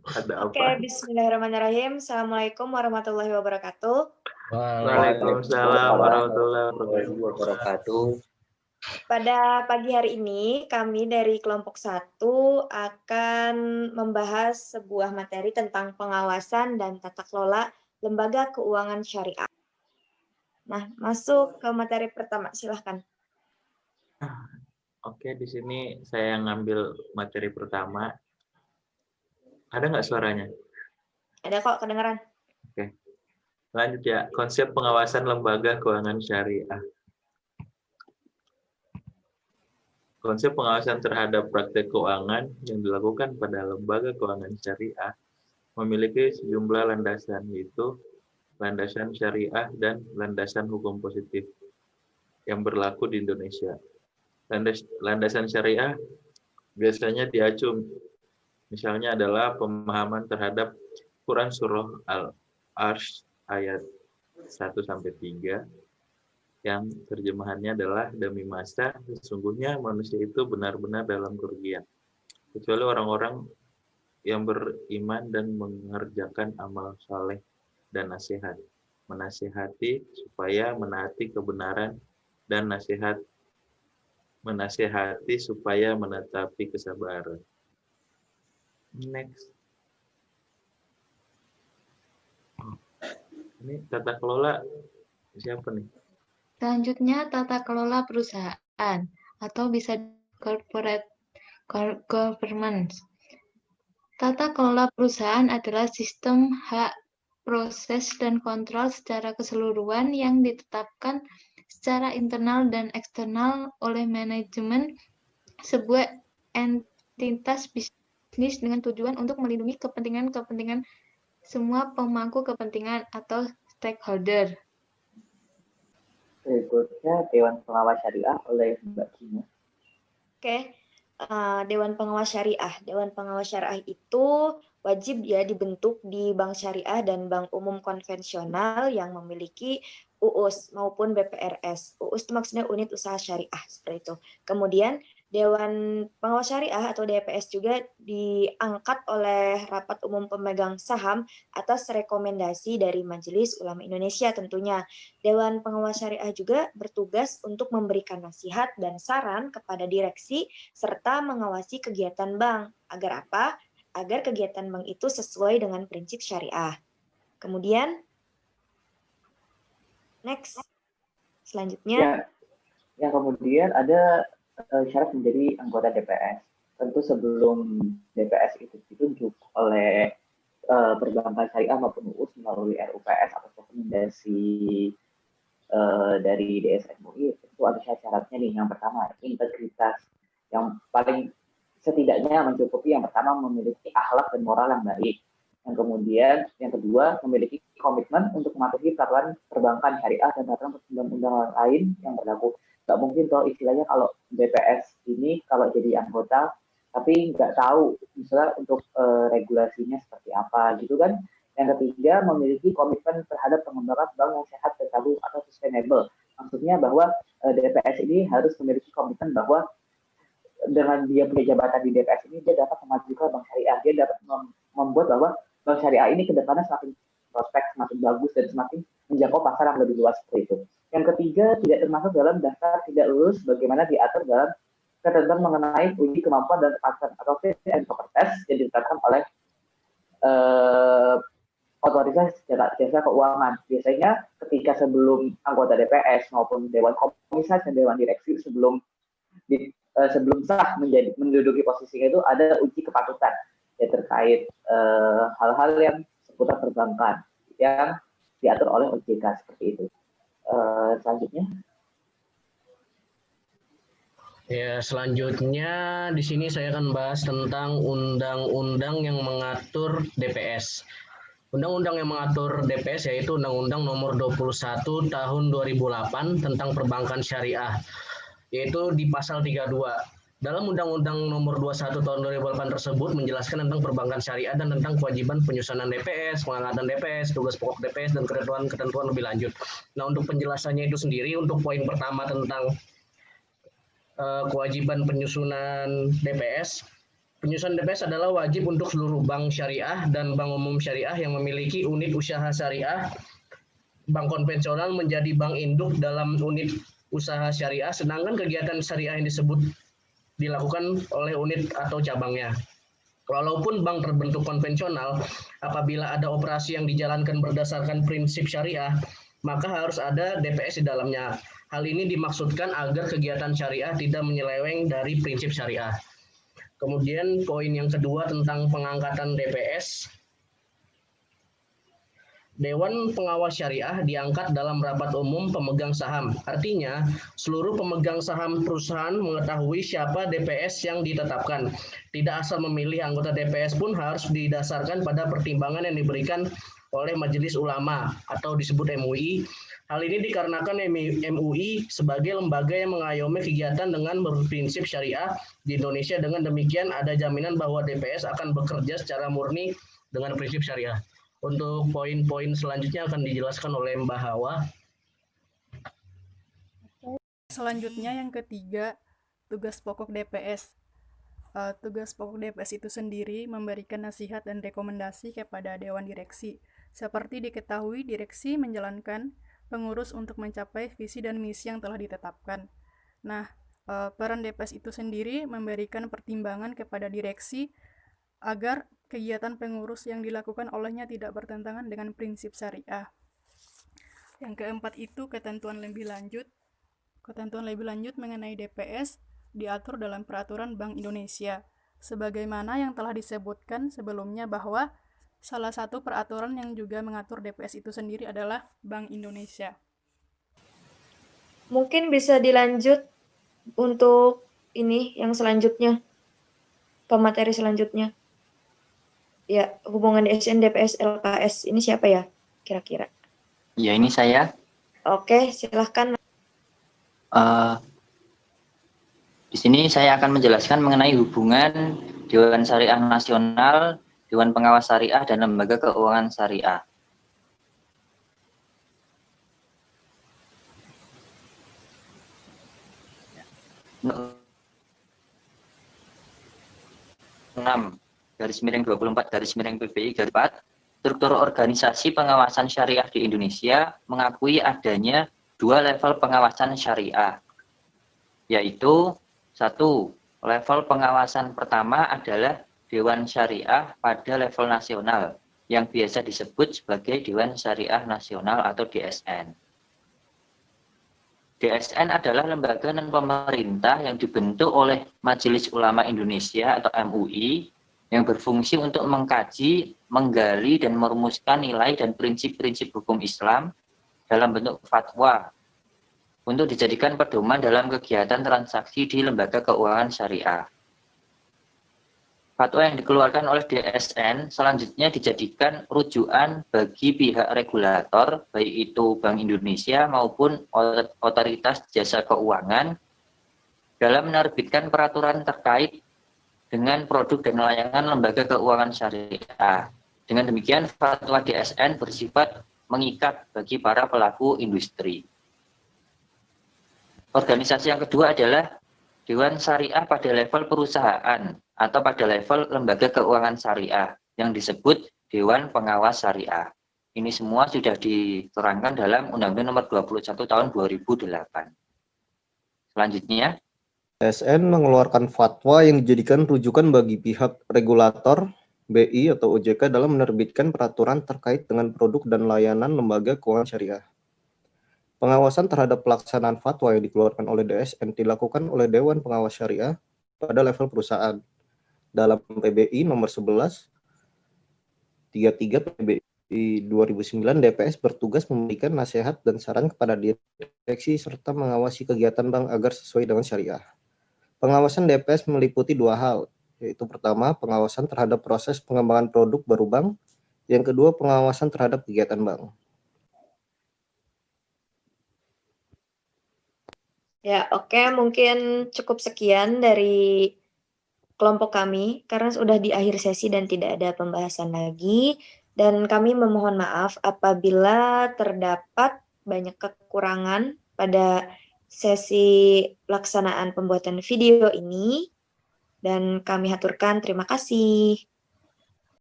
Ada Oke, apa? bismillahirrahmanirrahim. Assalamualaikum warahmatullahi wabarakatuh. Waalaikumsalam warahmatullahi wabarakatuh. Pada pagi hari ini, kami dari kelompok 1 akan membahas sebuah materi tentang pengawasan dan tata kelola lembaga keuangan syariah. Nah, masuk ke materi pertama, silahkan. Oke, di sini saya ngambil materi pertama. Ada nggak suaranya? Ada kok kedengaran. Oke. Lanjut ya, konsep pengawasan lembaga keuangan syariah. Konsep pengawasan terhadap praktek keuangan yang dilakukan pada lembaga keuangan syariah memiliki sejumlah landasan, yaitu landasan syariah dan landasan hukum positif yang berlaku di Indonesia. Landasan syariah biasanya diacu misalnya adalah pemahaman terhadap Quran Surah Al-Arsh ayat 1-3 yang terjemahannya adalah demi masa sesungguhnya manusia itu benar-benar dalam kerugian kecuali orang-orang yang beriman dan mengerjakan amal saleh dan menasihati supaya menaati kebenaran dan menasihati supaya menetapi kesabaran. Next. Ini tata kelola siapa nih? Selanjutnya, tata kelola perusahaan atau bisa corporate governance. Tata kelola perusahaan adalah sistem hak, proses, dan kontrol secara keseluruhan yang ditetapkan secara internal dan eksternal oleh manajemen sebuah entitas bisnis dengan tujuan untuk melindungi kepentingan-kepentingan semua pemangku kepentingan atau stakeholder. Berikutnya Dewan Pengawas Syariah oleh Mbak Gina. Oke, Dewan Pengawas Syariah. Dewan Pengawas Syariah itu wajib ya dibentuk di bank syariah dan bank umum konvensional yang memiliki UUS maupun BPRS. UUS itu maksudnya unit usaha syariah, seperti itu. Kemudian Dewan Pengawas Syariah atau DPS juga diangkat oleh Rapat Umum Pemegang Saham atas rekomendasi dari Majelis Ulama Indonesia tentunya. Dewan Pengawas Syariah juga bertugas untuk memberikan nasihat dan saran kepada direksi serta mengawasi kegiatan bank. Agar apa? Agar kegiatan bank itu sesuai dengan prinsip syariah. Kemudian, next. Selanjutnya. Yang kemudian ada syarat menjadi anggota DPS. Tentu sebelum DPS itu ditunjuk oleh perbankan syariah maupun UUS melalui RUPS atau rekomendasi dari DSN MUI, itu ada syaratnya nih. Yang pertama, integritas. Yang paling setidaknya mencukupi yang pertama memiliki akhlak dan moral yang baik. Yang kemudian, yang kedua, memiliki komitmen untuk mematuhi peraturan perbankan syariah dan peraturan undang-undang lain yang berlaku. Nggak mungkin toh istilahnya kalau BPS ini kalau jadi anggota tapi nggak tahu misalnya untuk regulasinya seperti apa gitu kan. Yang ketiga, memiliki komitmen terhadap pengembangan bank yang sehat, terpadu atau sustainable. Maksudnya bahwa DPS ini harus memiliki komitmen bahwa dengan dia punya jabatan di DPS ini, dia dapat memajukan bank syariah, dia dapat membuat bahwa bank syariah ini ke depannya semakin prospek, semakin bagus, dan semakin menjangkau pasar yang lebih luas seperti itu. Yang ketiga, tidak termasuk dalam daftar tidak lulus bagaimana diatur dalam ketentuan mengenai uji kemampuan dan kepatutan atau fit and proper test yang ditetapkan oleh otoritas jasa keuangan. Biasanya ketika sebelum anggota DPS maupun Dewan Komisaris dan Dewan Direksi sebelum sah menduduki posisinya itu ada uji kepatutan ya terkait hal-hal yang seputar perbankan yang diatur oleh OJK seperti itu. Selanjutnya. Ya, selanjutnya di sini saya akan bahas tentang undang-undang yang mengatur DPS. Undang-undang yang mengatur DPS yaitu Undang-Undang Nomor 21 Tahun 2008 tentang Perbankan Syariah, yaitu di pasal 32. Dalam Undang-Undang Nomor 21 Tahun 2008 tersebut menjelaskan tentang perbankan syariah dan tentang kewajiban penyusunan DPS, pengangkatan DPS, tugas pokok DPS, dan ketentuan lebih lanjut. Nah, untuk penjelasannya itu sendiri, untuk poin pertama tentang kewajiban penyusunan DPS, Penyusunan DPS adalah wajib untuk seluruh bank syariah dan bank umum syariah yang memiliki unit usaha syariah. Bank konvensional menjadi bank induk dalam unit usaha syariah, sedangkan kegiatan syariah yang disebut dilakukan oleh unit atau cabangnya. Walaupun bank terbentuk konvensional, apabila ada operasi yang dijalankan berdasarkan prinsip syariah, maka harus ada DPS di dalamnya. Hal ini dimaksudkan agar kegiatan syariah tidak menyeleweng dari prinsip syariah. Kemudian poin yang kedua tentang pengangkatan DPS. Dewan Pengawas Syariah diangkat dalam rapat umum pemegang saham. Artinya, seluruh pemegang saham perusahaan mengetahui siapa DPS yang ditetapkan. Tidak asal memilih anggota DPS pun harus didasarkan pada pertimbangan yang diberikan oleh Majelis Ulama atau disebut MUI. Hal ini dikarenakan MUI sebagai lembaga yang mengayomi kegiatan dengan berprinsip syariah di Indonesia. Dengan demikian ada jaminan bahwa DPS akan bekerja secara murni dengan prinsip syariah. Untuk poin-poin selanjutnya akan dijelaskan oleh Mbak Hawa. Selanjutnya yang ketiga, tugas pokok DPS. Tugas pokok DPS itu sendiri memberikan nasihat dan rekomendasi kepada Dewan Direksi. Seperti diketahui, direksi menjalankan pengurus untuk mencapai visi dan misi yang telah ditetapkan. Nah, peran DPS itu sendiri memberikan pertimbangan kepada direksi agar kegiatan pengurus yang dilakukan olehnya tidak bertentangan dengan prinsip syariah. Yang keempat itu ketentuan lebih lanjut. Ketentuan lebih lanjut mengenai DPS diatur dalam Peraturan Bank Indonesia, sebagaimana yang telah disebutkan sebelumnya bahwa salah satu peraturan yang juga mengatur DPS itu sendiri adalah Bank Indonesia. Mungkin bisa dilanjut untuk ini yang selanjutnya, pemateri selanjutnya. Ya, hubungan DSN, DPS, LKS. Ini siapa ya kira-kira? Ya, ini saya. Oke, silahkan. Di sini saya akan menjelaskan mengenai hubungan Dewan Syariah Nasional, Dewan Pengawas Syariah, dan Lembaga Keuangan Syariah. /24/PBI / struktur organisasi pengawasan syariah di Indonesia mengakui adanya dua level pengawasan syariah, yaitu satu, level pengawasan pertama adalah Dewan Syariah pada level nasional yang biasa disebut sebagai Dewan Syariah Nasional atau DSN. DSN adalah lembaga non-pemerintah yang dibentuk oleh Majelis Ulama Indonesia atau MUI yang berfungsi untuk mengkaji, menggali, dan merumuskan nilai dan prinsip-prinsip hukum Islam dalam bentuk fatwa untuk dijadikan pedoman dalam kegiatan transaksi di lembaga keuangan syariah. Fatwa yang dikeluarkan oleh DSN selanjutnya dijadikan rujukan bagi pihak regulator, baik itu Bank Indonesia maupun otoritas jasa keuangan, dalam menerbitkan peraturan terkait dengan produk dan layanan lembaga keuangan syariah. Dengan demikian, fatwa DSN bersifat mengikat bagi para pelaku industri. Organisasi yang kedua adalah Dewan Syariah pada level perusahaan atau pada level lembaga keuangan syariah yang disebut Dewan Pengawas Syariah. Ini semua sudah diterangkan dalam Undang-Undang Nomor 21 Tahun 2008. Selanjutnya, DSN mengeluarkan fatwa yang dijadikan rujukan bagi pihak regulator BI atau OJK dalam menerbitkan peraturan terkait dengan produk dan layanan lembaga keuangan syariah. Pengawasan terhadap pelaksanaan fatwa yang dikeluarkan oleh DSN dilakukan oleh Dewan Pengawas Syariah pada level perusahaan. Dalam PBI nomor 11 33 PBI 2009, DPS bertugas memberikan nasihat dan saran kepada direksi serta mengawasi kegiatan bank agar sesuai dengan syariah. Pengawasan DPS meliputi dua hal, yaitu pertama, pengawasan terhadap proses pengembangan produk baru bank, yang kedua, pengawasan terhadap kegiatan bank. Ya, oke, mungkin cukup sekian dari kelompok kami karena sudah di akhir sesi dan tidak ada pembahasan lagi, dan kami memohon maaf apabila terdapat banyak kekurangan pada sesi pelaksanaan pembuatan video ini. Dan kami haturkan terima kasih.